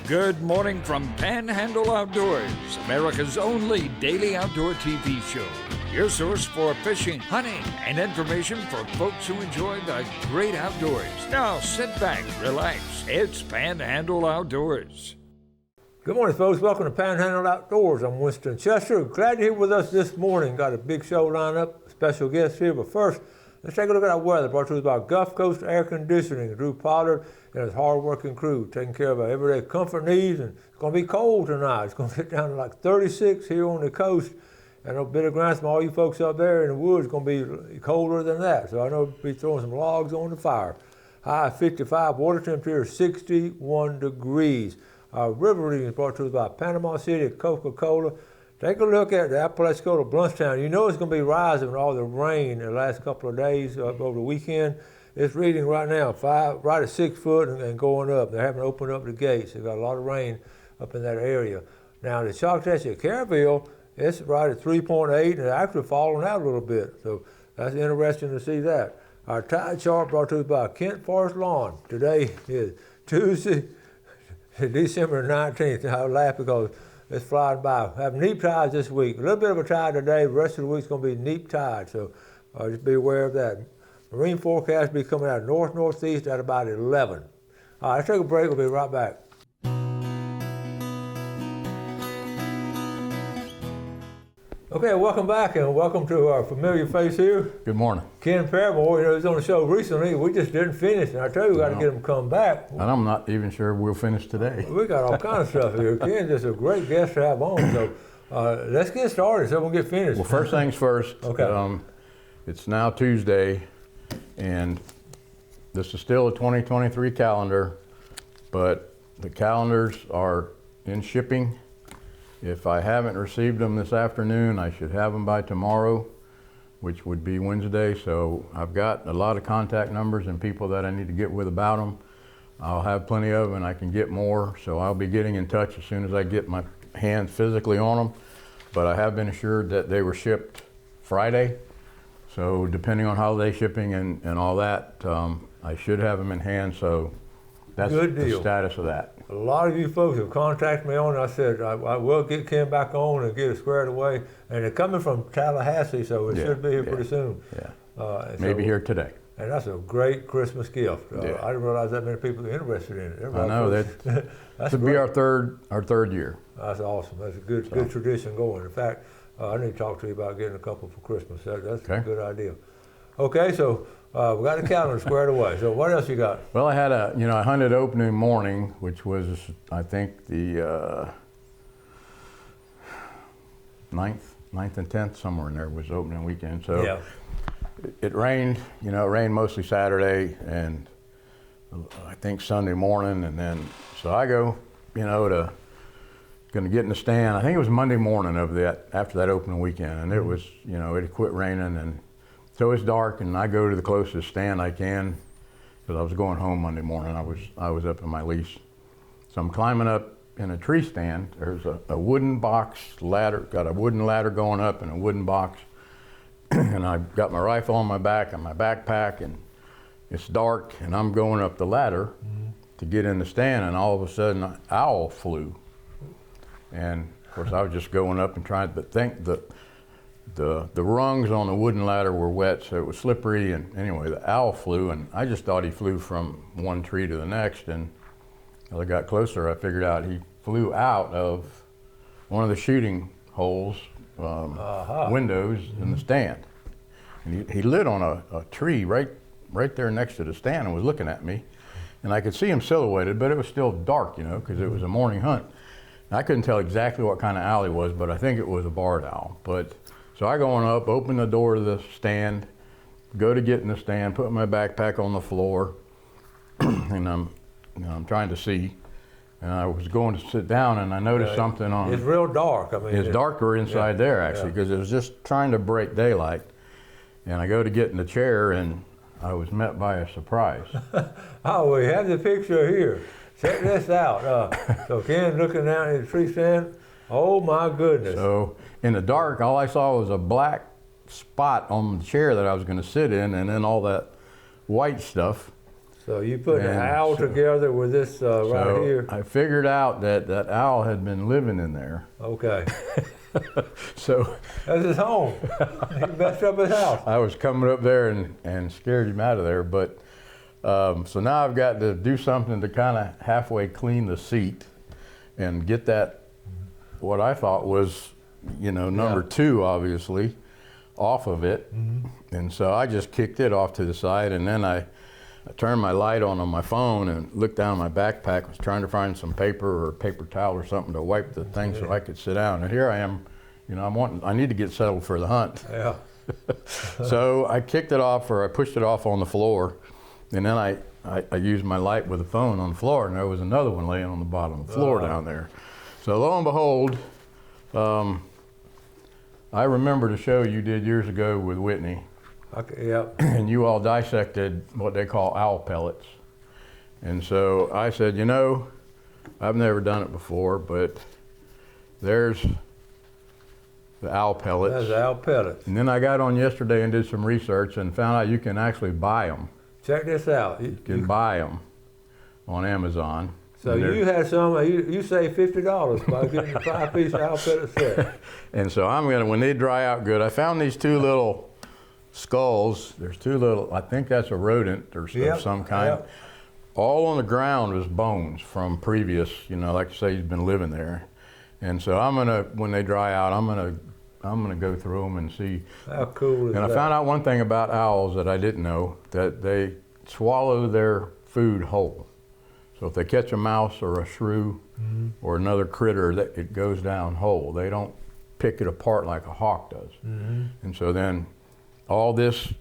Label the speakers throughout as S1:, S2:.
S1: Good morning from Panhandle Outdoors, America's only daily outdoor TV show. Your source for fishing, hunting, and information for folks who enjoy the great outdoors. Now sit back, relax. It's Panhandle Outdoors.
S2: Good morning, folks. Welcome to Panhandle Outdoors. I'm Winston Chester. Glad you're here with us this morning. Got a big show lined up, special guests here. But first, let's take a look at our weather. Brought to us by Gulf Coast Air Conditioning. Drew Pollard and his hard-working crew taking care of our everyday comfort needs. And it's going to be cold tonight. It's going to get down to like 36 here on the coast. And a bit of ground from all you folks up there in the woods is going to be colder than that. So I know we'll be throwing some logs on the fire. High 55, water temperature 61 degrees. Our river reading is brought to us by Panama City Coca-Cola. Take a look at the Apalachicola Bluntstown. You know it's going to be rising with all the rain the last couple of days over the weekend. It's reading right now right at 6 foot and going up. They haven't opened up the gates. They've got a lot of rain up in that area. Now the Choctaw at Caryville, it's right at 3.8 and it's actually falling out a little bit. So that's interesting to see that. Our tide chart brought to us by Kent Forest Lawn. Today is Tuesday, December 19th. I laugh because it's flying by. Have neap tides this week. A little bit of a tide today. The rest of the week's going to be neap tide, so just be aware of that. Marine forecast will be coming out northeast at about 11. All right, let's take a break. We'll be right back. Okay, welcome back and welcome to our familiar face here.
S3: Good morning.
S2: Ken Paramore, he was on the show recently. We just didn't finish, and I tell you, we got to get him to come back.
S3: And I'm not even sure we'll finish today.
S2: We got all kinds of stuff here. Ken's just a great guest to have on, so let's get started so we'll get finished.
S3: Well, first things first.
S2: Okay.
S3: It's now Tuesday, and this is still a 2023 calendar, but the calendars are in shipping. If I haven't received them this afternoon, I should have them by tomorrow, which would be Wednesday. So I've got a lot of contact numbers and people that I need to get with about them. I'll have plenty of them and I can get more. So I'll be getting in touch as soon as I get my hands physically on them. But I have been assured that they were shipped Friday. So depending on holiday shipping and all that, I should have them in hand. So that's the status of that.
S2: A lot of you folks have contacted me on it. I said, I will get Ken back on and get it squared away. And they're coming from Tallahassee, so it should be here pretty soon.
S3: Yeah. Maybe here today.
S2: And that's a great Christmas gift. I didn't realize that many people are interested in it.
S3: I know. That should be our third year.
S2: That's awesome. That's a good tradition going. In fact, I need to talk to you about getting a couple for Christmas. That's a good idea. Okay, so we got the calendar squared away. So what else you got?
S3: Well, I had I hunted opening morning, which was, I think, the 9th and 10th, somewhere in there was opening weekend. So it rained, it rained mostly Saturday and I think Sunday morning. And then, so I go, gonna get in the stand. I think it was Monday morning after that opening weekend. And it was, it had quit raining and so it's dark, and I go to the closest stand I can because I was going home Monday morning. I was up in my lease, so I'm climbing up in a tree stand. There's a wooden box ladder, got a wooden ladder going up and a wooden box, and I've got my rifle on my back and my backpack, and it's dark, and I'm going up the ladder to get in the stand, and all of a sudden an owl flew, and of course I was just going up and trying to think that. The rungs on the wooden ladder were wet, so it was slippery, and anyway, the owl flew, and I just thought he flew from one tree to the next, and as I got closer, I figured out he flew out of one of the shooting holes, windows in the stand. And he lit on a tree right there next to the stand and was looking at me, and I could see him silhouetted, but it was still dark, because it was a morning hunt. And I couldn't tell exactly what kind of owl he was, but I think it was a barred owl. So I go on up, open the door to the stand, go to get in the stand, put my backpack on the floor, and I'm trying to see. And I was going to sit down, and I noticed something on.
S2: It's real dark.
S3: It's darker inside there actually, because it was just trying to break daylight. And I go to get in the chair, and I was met by a surprise.
S2: Oh, we have the picture here. Check this out. So Ken looking down at the tree stand. Oh my goodness.
S3: So in the dark, all I saw was a black spot on the chair that I was going to sit in, and then all that white stuff.
S2: So you put an owl together with this right here.
S3: I figured out that that owl had been living in there.
S2: Okay.
S3: So
S2: that's his home. He messed up his house.
S3: I was coming up there and scared him out of there. But so now I've got to do something to kind of halfway clean the seat and get that, what I thought was, you know, number two, obviously, off of it. And so I just kicked it off to the side, and then I turned my light on my phone and looked down my backpack, was trying to find some paper or paper towel or something to wipe the thing so I could sit down. And here I am, you know, I need to get settled for the hunt.
S2: Yeah.
S3: So I kicked it off, or I pushed it off on the floor, and then I used my light with the phone on the floor, and there was another one laying on the bottom of the floor down there. So lo and behold, I remember the show you did years ago with Whitney.
S2: Okay, yep.
S3: And you all dissected what they call owl pellets. And so I said, you know, I've never done it before, but there's the owl pellets.
S2: That's owl pellets.
S3: And then I got on yesterday and did some research and found out you can actually buy them.
S2: Check this out.
S3: You can buy them on Amazon.
S2: So you had some, you saved $50 by getting a 5-piece owl pellet set.
S3: And so I'm gonna, when they dry out good, I found these two little skulls. There's two little, I think that's a rodent or of some kind.
S2: Yep.
S3: All on the ground was bones from previous, you know, like I say, he's been living there. And so I'm gonna, when they dry out, I'm gonna go through them and see.
S2: How cool is that?
S3: And I found out one thing about owls that I didn't know, that they swallow their food whole. So if they catch a mouse or a shrew or another critter, it goes down whole. They don't pick it apart like a hawk does. And so then all this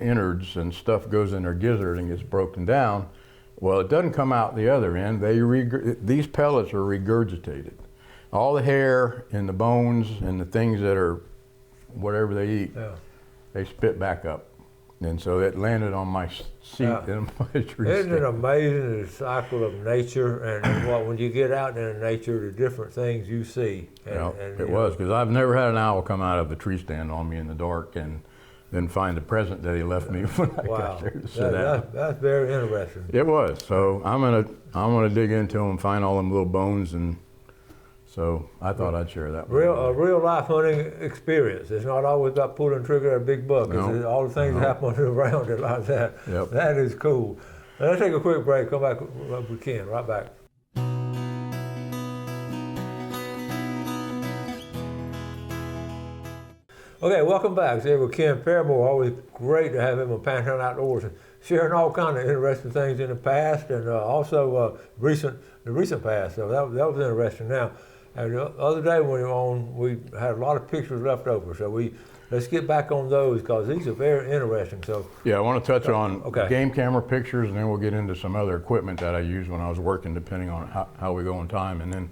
S3: innards and stuff goes in their gizzard and gets broken down. Well, it doesn't come out the other end. These pellets are regurgitated. All the hair and the bones and the things that are whatever they eat, they spit back up. And so it landed on my seat in my tree.
S2: Isn't it amazing the cycle of nature and what when you get out in nature, the different things you see?
S3: It was, because I've never had an owl come out of a tree stand on me in the dark and then find the present that he left me when I got there to sit down.
S2: That's very interesting.
S3: It was. So I'm gonna dig into them, find all them little bones, and so I thought I'd share that.
S2: A real life hunting experience. It's not always about pulling trigger at a big buck.
S3: No.
S2: All the things that happen around it like that.
S3: Yep.
S2: That is cool. Now, let's take a quick break. Come back if we can. Right back. Okay, welcome back. Today with Ken Paramore. Always great to have him on Panhandle Outdoors and sharing all kinds of interesting things in the past and also the recent past. So that was interesting. Now, and the other day when we were on, we had a lot of pictures left over. So let's get back on those because these are very interesting. So
S3: yeah, I want to touch on game camera pictures, and then we'll get into some other equipment that I used when I was working, depending on how we go in time. And then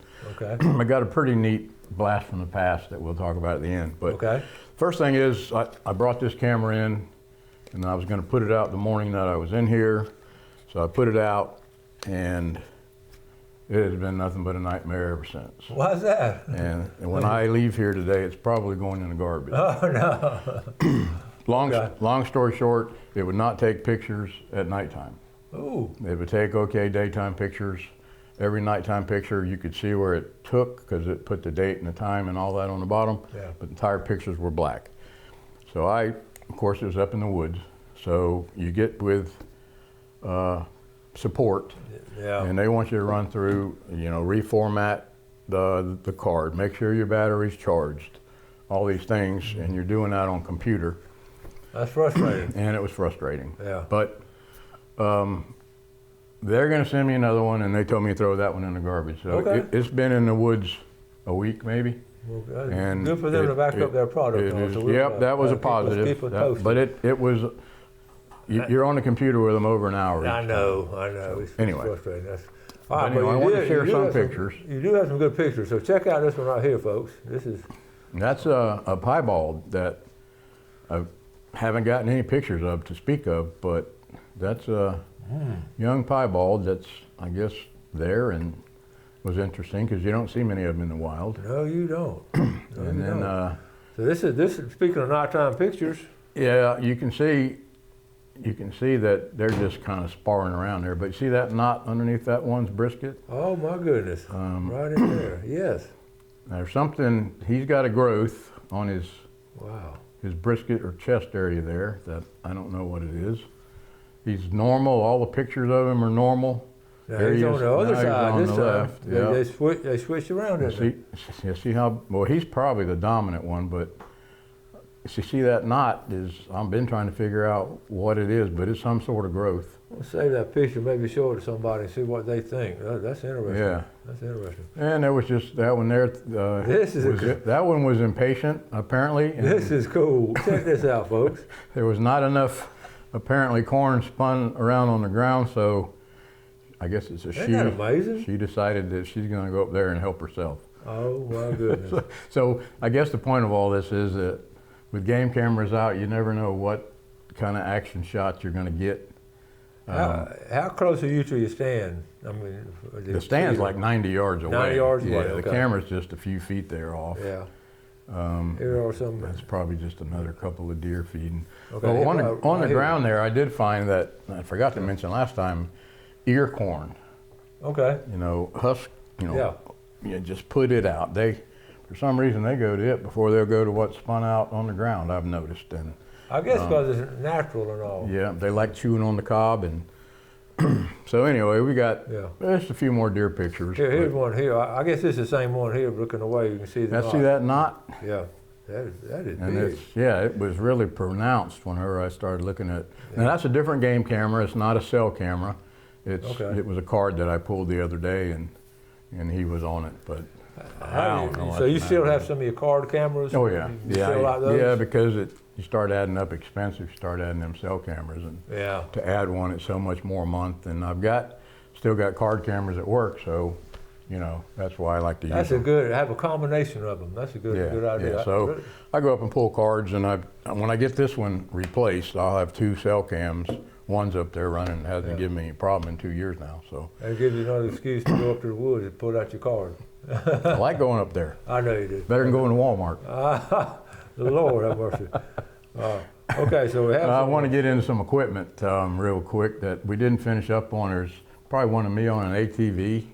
S3: I got a pretty neat blast from the past that we'll talk about at the end. But first thing is, I brought this camera in, and I was going to put it out the morning that I was in here. So I put it out, and it has been nothing but a nightmare ever since.
S2: Why's that?
S3: And when I leave here today, it's probably going in the garbage.
S2: Oh, no.
S3: Long story short, it would not take pictures at nighttime.
S2: Ooh.
S3: It would take daytime pictures. Every nighttime picture, you could see where it took because it put the date and the time and all that on the bottom, but the entire pictures were black. So of course, it was up in the woods. So you get with support, and they want you to run through, reformat the card, make sure your battery's charged, all these things, and you're doing that on computer.
S2: That's frustrating.
S3: And it was frustrating.
S2: Yeah.
S3: But they're going to send me another one, and they told me to throw that one in the garbage. So it's been in the woods a week maybe.
S2: Well, and good for them to back up their product.
S3: That was a positive. But it was. You're on the computer with them over an hour.
S2: I know. It's frustrating.
S3: I want to share some pictures.
S2: You do have some good pictures, so check out this one right here, folks.
S3: That's a piebald that I haven't gotten any pictures of to speak of, but that's a young piebald that's, I guess, there and was interesting because you don't see many of them in the wild.
S2: No, you don't.
S3: So
S2: this is speaking of nighttime pictures.
S3: Yeah, you can see you can see that they're just kind of sparring around there. But you see that knot underneath that one's brisket?
S2: Oh my goodness, right in there, yes.
S3: There's something, he's got a growth on his brisket or chest area there that I don't know what it is. He's normal, all the pictures of him are normal.
S2: Now he's on the other side
S3: on
S2: this
S3: the
S2: time.
S3: left.
S2: They switched around, didn't they?
S3: You see how, well, he's probably the dominant one, but you see that knot is, I've been trying to figure out what it is, but it's some sort of growth.
S2: We'll save that picture, maybe show it to somebody and see what they think. That's interesting.
S3: Yeah.
S2: That's interesting.
S3: And there was just that one there. That one was impatient, apparently.
S2: This is cool. Check this out, folks.
S3: There was not enough, apparently, corn spun around on the ground, so I guess it's a she.
S2: Isn't that amazing?
S3: She decided that she's going to go up there and help herself.
S2: Oh my goodness.
S3: So I guess the point of all this is that with game cameras out, you never know what kind of action shots you're going to get.
S2: How close are you to your stand? I mean,
S3: the stand's like 90 yards away.
S2: 90 yards away.
S3: Yeah,
S2: Okay.
S3: the camera's just a few feet there off.
S2: Yeah. Here are some.
S3: That's probably just another couple of deer feeding.
S2: Okay.
S3: Well, on the ground there, I did find that, I forgot to mention last time, ear corn.
S2: Okay.
S3: You know, husk, you just put it out. For some reason, they go to it before they'll go to what's spun out on the ground, I've noticed. And
S2: I guess because it's natural and all.
S3: yeah, they like chewing on the cob. And so anyway, we got just a few more deer pictures.
S2: Here's one here. I guess this is the same one here. Looking away, you can see the knot.
S3: See that knot?
S2: Yeah, that is
S3: and
S2: big.
S3: It was really pronounced whenever I started looking at. Now that's a different game camera. It's not a cell camera. It was a card that I pulled the other day, and he was on it. But
S2: so you still have some of your card cameras?
S3: Oh yeah,
S2: you still like those?
S3: Yeah, because you start adding up expensive. You start adding them cell cameras, and to add one, it's so much more a month. And I've still got card cameras at work, so that's why I like to use them.
S2: Have a combination of them. That's a good idea.
S3: Yeah. So I go up and pull cards, and when I get this one replaced, I'll have 2 cell cams. One's up there running and hasn't given me any problem in 2 years now. So
S2: that gives you another excuse to go up to the woods and pull out your card.
S3: I like going up there.
S2: I know you do.
S3: Better than going to Walmart.
S2: The Lord have mercy. Okay, so we have.
S3: I want to get into some equipment real quick that we didn't finish up on. There's probably one of me on an ATV.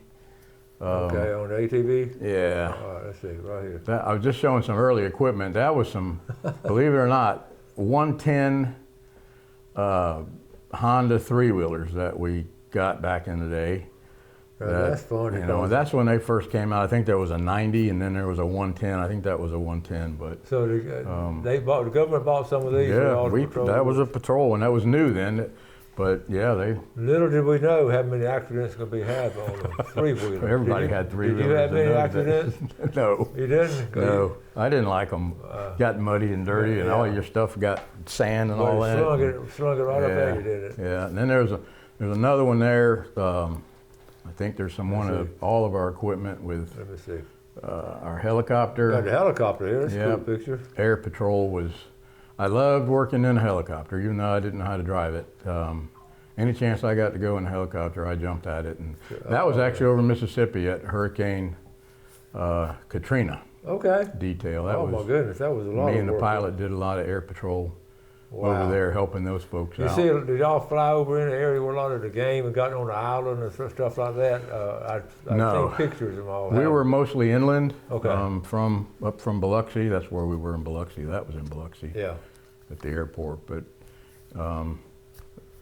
S2: Okay, on the ATV?
S3: Yeah.
S2: All right, let's see, right here.
S3: I was just showing some early equipment. That was some, believe it or not, 110 Honda 3-wheelers that we got back in the day.
S2: That's funny.
S3: That's when they first came out. I think there was a 90, and then there was a 110. I think that was a 110. But
S2: so the government bought some of these.
S3: Yeah, that was a patrol, and that was new then. But yeah,
S2: little did we know how many accidents could be had on a 3-wheeler.
S3: Everybody had 3-wheelers.
S2: Did you have many accidents?
S3: No.
S2: You didn't?
S3: No, I didn't like them. Got muddy and dirty, and all your stuff got sand and all that.
S2: Slung it right up at you, didn't it?
S3: Yeah, and then there's another one there. I think there's all of our equipment with.
S2: Let me see.
S3: Our helicopter.
S2: Got the helicopter here. That's a cool picture.
S3: Air Patrol was. I loved working in a helicopter, even though I didn't know how to drive it. Any chance I got to go in a helicopter, I jumped at it, and that was actually over Mississippi at Hurricane Katrina.
S2: Okay.
S3: Detail.
S2: My goodness, that was a lot.
S3: Me and
S2: the
S3: pilot did a lot of air patrol over there, helping those folks out.
S2: Did y'all fly over in the area where a lot of the game and got on the island and stuff like that? I've seen pictures of them all.
S3: We were mostly inland.
S2: Okay.
S3: Up from Biloxi. That's where we were in Biloxi. That was in Biloxi.
S2: Yeah.
S3: At the airport, but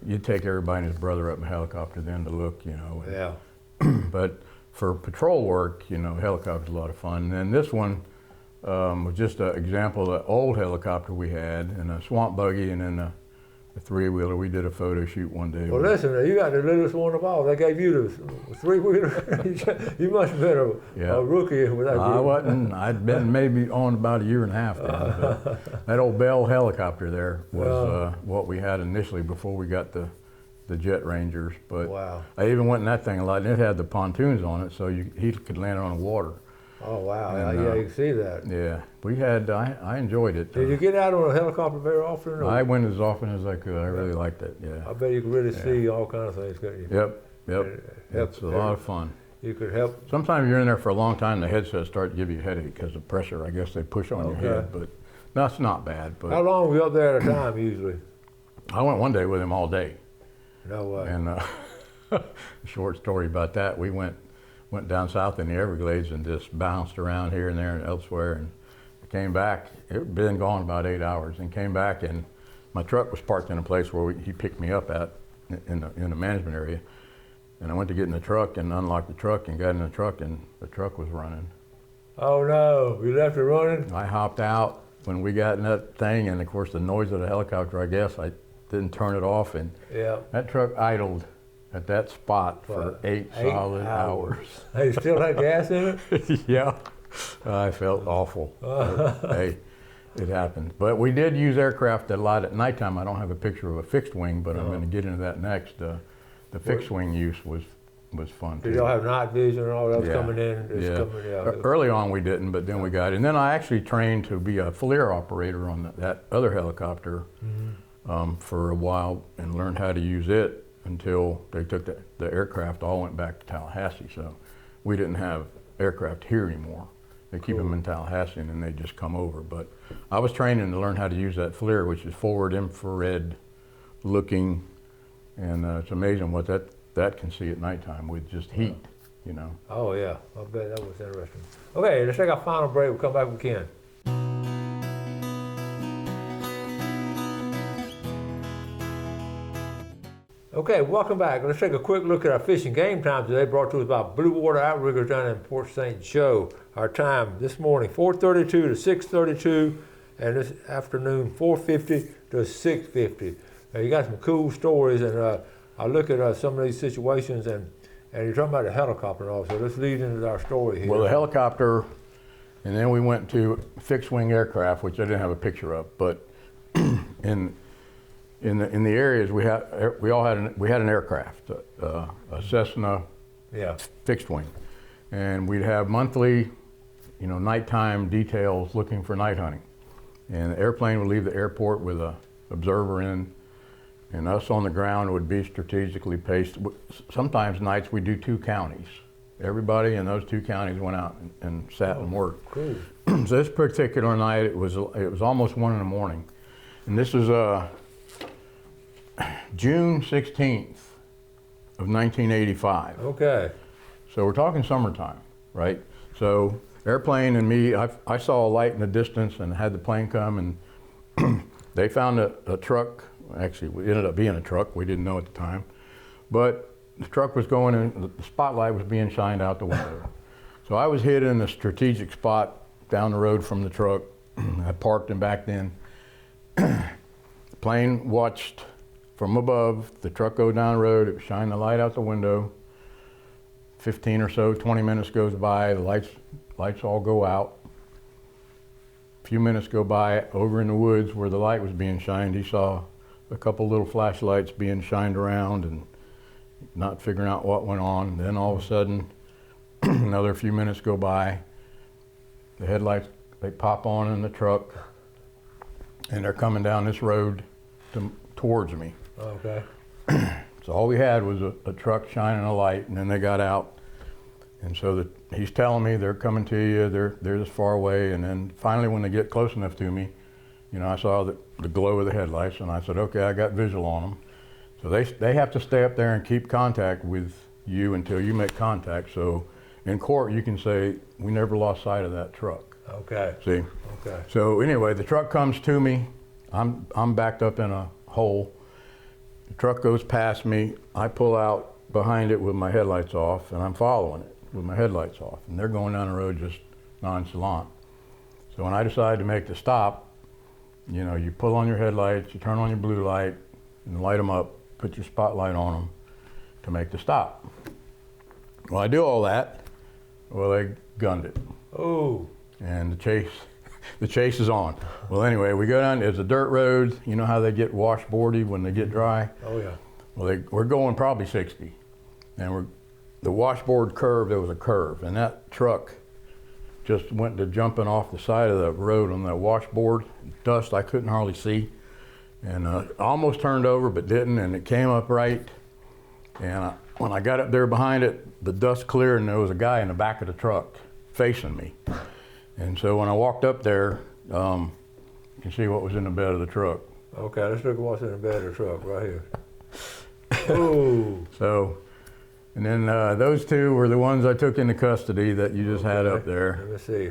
S3: you'd take everybody and his brother up in a helicopter then to look,
S2: Yeah.
S3: But for patrol work, helicopter's a lot of fun. And then this one was just an example of the old helicopter we had, and a swamp buggy, and then a 3-wheeler. We did a photo shoot one day.
S2: Well, listen, you got the littlest one of all. They gave you the 3-wheeler. You must have been a rookie with that group.
S3: I wasn't. I'd been maybe on about a year and a half then. That old Bell helicopter there was what we had initially before we got the Jet Rangers. But I even went in that thing a lot, and it had the pontoons on it, so he could land on the water.
S2: Oh wow! And, you can see that.
S3: Yeah, we had. I enjoyed it.
S2: Did you get out on a helicopter very often? Or?
S3: I went as often as I could. I really liked it. Yeah.
S2: I bet you could really see all kinds of things, couldn't you?
S3: Yep. It's a lot of fun.
S2: You could help.
S3: Sometimes you're in there for a long time, the headsets start to give you a headache because of pressure. I guess they push on your head, but that's not bad. But
S2: how long were you up there at a time usually?
S3: I went one day with him all day.
S2: No way.
S3: And a short story about that, we went down south in the Everglades and just bounced around here and there and elsewhere, and came back. It had been gone about 8 hours, and came back, and my truck was parked in a place where he picked me up at in the management area. And I went to get in the truck and unlocked the truck and got in the truck, and the truck was running.
S2: Oh no, you left it running?
S3: I hopped out when we got in that thing, and of course the noise of the helicopter, I guess, I didn't turn it off, and
S2: Yeah.
S3: that truck idled at that spot for eight solid hours.
S2: Hey, you still had gas in it?
S3: Yeah, I felt awful. Hey, it happened. But we did use aircraft a lot at nighttime. I don't have a picture of a fixed wing, but I'm going to get into that next. The fixed wing use was fun too.
S2: Did y'all have night vision and all that was
S3: Yeah.
S2: coming in?
S3: Yeah.
S2: Coming out?
S3: Early on we didn't, but then we got it. And then I actually trained to be a FLIR operator on that other helicopter for a while, and learned how to use it until they took the aircraft, all went back to Tallahassee. So we didn't have aircraft here anymore. They keep them in Tallahassee, and then they just come over. But I was training to learn how to use that FLIR, which is forward infrared looking, and it's amazing what that can see at nighttime with just heat, you know.
S2: Oh yeah, I bet that was interesting. Okay, let's take our final break. We'll come back with Ken. Okay, welcome back. Let's take a quick look at our fishing game time today, brought to us by Blue Water Outriggers down in Port St. Joe. Our time this morning, 4:32 to 6:32, and this afternoon, 4:50 to 6:50. You got some cool stories, and I look at some of these situations, and you're talking about the helicopter and all, so let's lead into our story here.
S3: Well, the helicopter, and then we went to fixed wing aircraft, which I didn't have a picture of, but in the areas we had an aircraft, a Cessna fixed wing, and we'd have monthly, nighttime details looking for night hunting, and the airplane would leave the airport with a observer in, and us on the ground would be strategically paced. Sometimes nights we do 2 counties. Everybody in those 2 counties went out and sat and worked.
S2: Cool.
S3: So this particular night, it was almost 1 in the morning, and this was June 16th of 1985.
S2: Okay.
S3: So we're talking summertime, right? So airplane and me, I saw a light in the distance and had the plane come, and they found a truck. Actually, it ended up being a truck. We didn't know at the time. But the truck was going in, the spotlight was being shined out the window. So I was hid in a strategic spot down the road from the truck. I parked and backed in. The plane watched from above the truck go down the road. It was shining the light out the window. 15 or so, 20 minutes goes by, the lights all go out. A few minutes go by, over in the woods where the light was being shined, he saw a couple little flashlights being shined around and not figuring out what went on. Then all of a sudden, another few minutes go by, the headlights, they pop on in the truck, and they're coming down this road towards me.
S2: Okay.
S3: So all we had was a truck shining a light, and then they got out. And so he's telling me they're coming to you, they're this far away, and then finally when they get close enough to me, I saw the glow of the headlights, and I said, okay, I got visual on them. So they have to stay up there and keep contact with you until you make contact. So in court you can say, we never lost sight of that truck.
S2: Okay.
S3: See?
S2: Okay.
S3: So anyway, the truck comes to me, I'm backed up in a hole. The truck goes past me, I pull out behind it with my headlights off, and I'm following it with my headlights off, and they're going down the road just nonchalant. So when I decided to make the stop, you pull on your headlights, you turn on your blue light, and light them up, put your spotlight on them to make the stop. Well, I do all that, well, they gunned it.
S2: Oh.
S3: And the chase is on. Well, anyway, we go down, it's a dirt road, you know how they get washboardy when they get dry?
S2: Oh yeah.
S3: Well, we're going probably 60, and the washboard curve, there was a curve, and that truck just went to jumping off the side of the road on that washboard. Dust I couldn't hardly see, and almost turned over but didn't, and it came up right. And when I got up there behind it, the dust cleared, and there was a guy in the back of the truck facing me. And so when I walked up there, you can see what was in the bed of the truck.
S2: Okay, let's look at what's in the bed of the truck right here. Ooh.
S3: So, and then those two were the ones I took into custody that you just had up there.
S2: Let me see.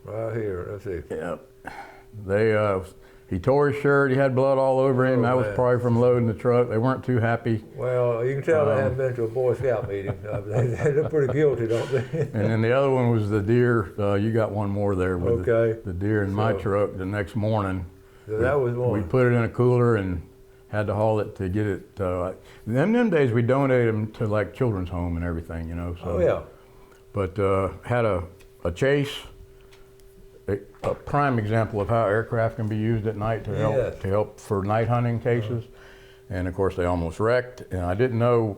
S2: Right here, let's see.
S3: Yeah. They, he tore his shirt, he had blood all over him. That was probably from loading the truck. They weren't too happy.
S2: Well, you can tell they hadn't been to a Boy Scout meeting. They look pretty guilty, don't they?
S3: And then the other one was the deer. You got one more there with the deer in my truck the next morning.
S2: So that was one.
S3: We put it in a cooler and had to haul it to get it. Them days we donated them to like children's home and everything, you know. So,
S2: oh yeah.
S3: But had a chase. A prime example of how aircraft can be used at night to help for night hunting cases. And of course they almost wrecked, and I didn't know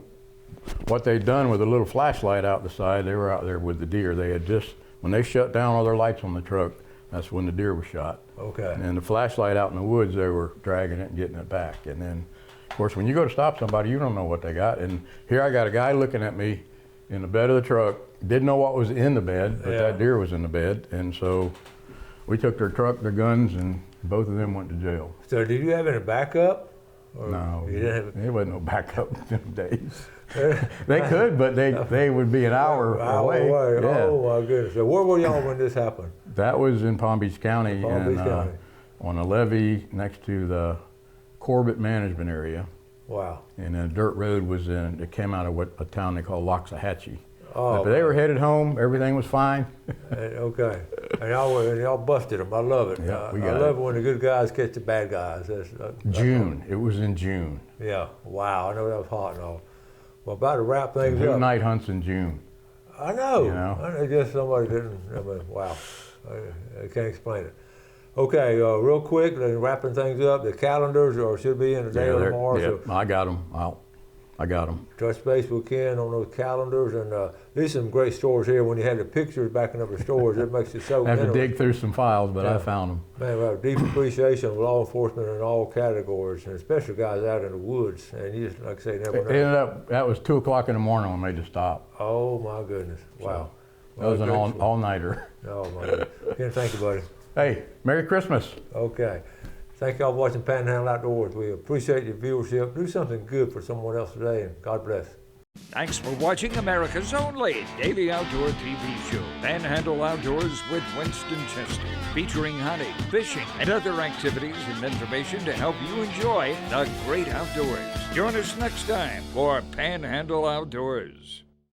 S3: what they'd done with a little flashlight out the side. They were out there with the deer. They had just, when they shut down all their lights on the truck, that's when the deer was shot.
S2: Okay.
S3: And the flashlight out in the woods, they were dragging it and getting it back. And then, of course, when you go to stop somebody, you don't know what they got. And here I got a guy looking at me in the bed of the truck, didn't know what was in the bed, but that deer was in the bed. And so we took their truck, their guns, and both of them went to jail.
S2: So did you have any backup?
S3: No,
S2: you didn't have
S3: there wasn't no backup in them days. They could, but they would be an hour away. Yeah.
S2: Oh my goodness! So where were y'all when this happened?
S3: That was in Palm Beach County,
S2: County.
S3: On a levee next to the Corbett Management Area.
S2: Wow.
S3: And then a dirt road was in. It came out of a town they call Loxahatchee.
S2: Oh,
S3: but they were headed home. Everything was fine.
S2: Okay. And y'all busted them. I love it.
S3: Yeah,
S2: I love it when the good guys catch the bad guys.
S3: June. It was in June.
S2: Yeah. Wow. I know that was hot and all. Well, about to wrap things up.
S3: Who night hunts in June?
S2: I know.
S3: You know?
S2: I guess somebody didn't. I mean, wow. I can't explain it. Okay, real quick, wrapping things up. The calendars should be in today or tomorrow.
S3: Yeah,
S2: So
S3: I got them. I got them.
S2: touch base with Ken on those calendars, and these some great stores here. When you have the pictures backing up the stores, it makes it so.
S3: I have to dig through some files, but I found them.
S2: Man, we have deep appreciation of law enforcement in all categories, and especially guys out in the woods. And you just, like I say, never know.
S3: It ended up, that was 2 o'clock in the morning when they just stopped.
S2: Oh my goodness! Wow.
S3: That was an all-nighter.
S2: Oh my goodness. Ken, thank you, buddy.
S3: Hey, Merry Christmas.
S2: Okay. Thank y'all for watching Panhandle Outdoors. We appreciate your viewership. Do something good for someone else today, and God bless.
S1: Thanks for watching America's only daily outdoor TV show, Panhandle Outdoors with Winston Chester, featuring hunting, fishing, and other activities and information to help you enjoy the great outdoors. Join us next time for Panhandle Outdoors.